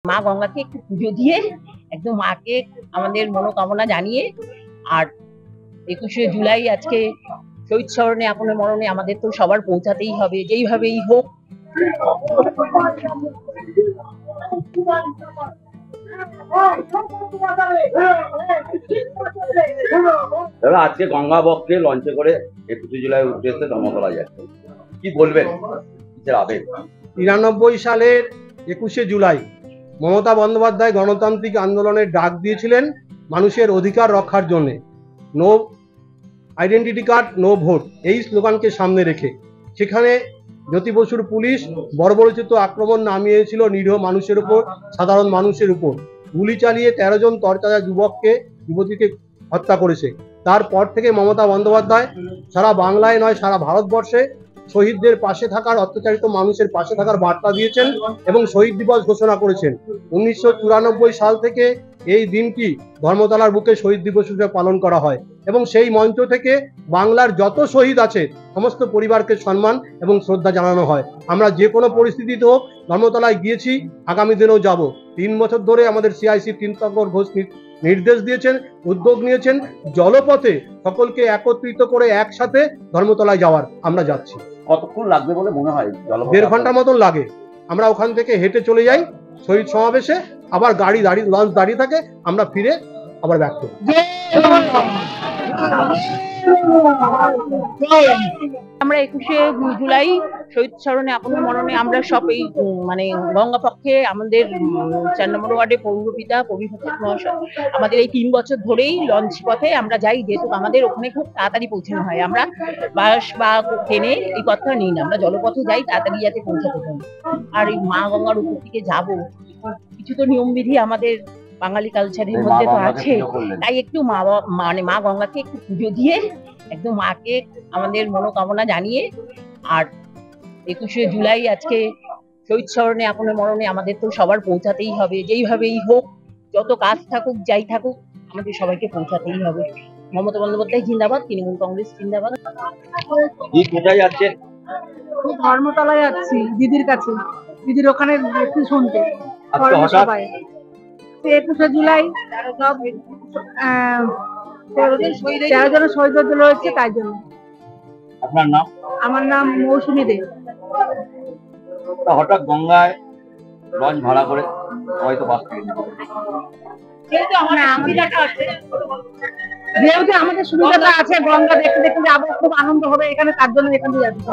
মা গঙ্গাকে একটু পুজো দিয়ে একদম মাকে আমাদের মনোকামনা জানিয়ে আর 21শে জুলাই আজকে শহীদ স্মরণে আপনের মরণে আমাদের তো সবার পৌঁছাতেই হবে যেইভাবেই হোক। আজকে গঙ্গা বক্ষে লঞ্চে করে 21শে জুলাই উদ্দেশ্যে ধর্মতলা যাচ্ছে, কি বলবেন? 93 সালের 21শে জুলাই মমতা বন্দ্যোপাধ্যায় গণতান্ত্রিক আন্দোলনের ডাক দিয়েছিলেন মানুষের অধিকার রক্ষার জন্য। No identity card no vote, এই স্লোগানকে সামনে রেখে সেখানে জ্যোতি বসুর পুলিশ বর্বরোচিত আক্রমণ নামিয়েছিল নিরীহ মানুষের উপর, সাধারণ মানুষের উপর। গুলি চালিয়ে 13 জন তরতাজা যুবতীকে হত্যা করেছে। তারপর থেকে মমতা বন্দ্যোপাধ্যায় সারা বাংলায় নয় সারা ভারতবর্ষে শহীদদের পাশে থাকার, অত্যাচারিত মানুষের পাশে থাকার বার্তা দিয়েছেন এবং শহীদ দিবস ঘোষণা করেছেন। 1994 সাল থেকে এই দিনটি ধর্মতলার বুকে শহীদ দিবস হিসেবে পালন করা হয় এবং সেই মঞ্চ থেকে বাংলার যত শহীদ আছে সমস্ত পরিবারকে সম্মান এবং শ্রদ্ধা জানানো হয়। আমরা যে কোনো পরিস্থিতিতে হোক ধর্মতলায় গিয়েছি, আগামী দিনেও যাব। 3 বছর ধরে আমাদের সিআইসি তীর্থঙ্কর ঘোষ নির্দেশ দিয়েছেন, উদ্যোগ নিয়েছেন জলপথে সকলকে একত্রিত করে একসাথে ধর্মতলায় যাওয়ার। আমরা যাচ্ছি। কতক্ষণ লাগবে বলে মনে হয়? 1.5 ঘন্টার মতন লাগে। আমরা ওখান থেকে হেঁটে চলে যাই শহীদ সমাবেশে, আবার গাড়ি লঞ্চ দাঁড়িয়ে থাকে, আমরা ফিরে আবার ব্যাক করি। আমরা 21শে জুলাই শহীদ স্মরণে আপনের মরণে আমরা সব এই মানে গঙ্গা পক্ষে আমাদের 4 নম্বর ওয়ার্ডে পৌরপিতা পরিষদ মহাশয় আমাদের এই 3 বছর ধরেই লঞ্চ পথে আমরা যাই, যেহেতু আমাদের ওখানে খুব তাড়াতাড়ি পৌঁছানো হয়। আমরা বাস বা ট্রেনে এই পথটা নিই না, আমরা জলপথে যাই তাড়াতাড়ি যাতে পৌঁছাতে পারি। আর এই মা গঙ্গার উপর দিকে যাবো, কিছু তো নিয়মবিধি আমাদের বাঙালি কালচারের মধ্যে তো আছে, তাই একটু মা গঙ্গাকে একটু পুজো দিয়ে একদম মাকে আমাদের মনোকামনা জানিয়ে আর 21শে জুলাই আজকে শহীদ স্মরণে আপনের মরণে আমাদের তো সবার পৌঁছাতেই হবে যেইভাবেই হোক, যত কাজ থাকুক যাই থাকুক আমাদের সবাইকে পৌঁছাতেই হবে। মমতা বন্দ্যোপাধ্যায় জিন্দাবাদ, তৃণমূল কংগ্রেস জিন্দাবাদ। কোথায় যাচ্ছে? ধর্মতলায় যাচ্ছি দিদির কাছে, দিদির ওখানে একটু শুনতে। 21শে জুলাই সব 13 জন শহীদ রয়েছে, তাই জন্য। আপনার নাম? আমার নাম মৌসুমী দে। হঠাৎ গঙ্গায় লঞ্চ ভাড়া করে হয়তো বাস থেকে যেহেতু আমাদের সুবিধাটা আছে, গঙ্গা দেখতে দেখতে যাবো, খুব আনন্দ হবে এখানে, তার জন্য এখানে যাচ্ছি।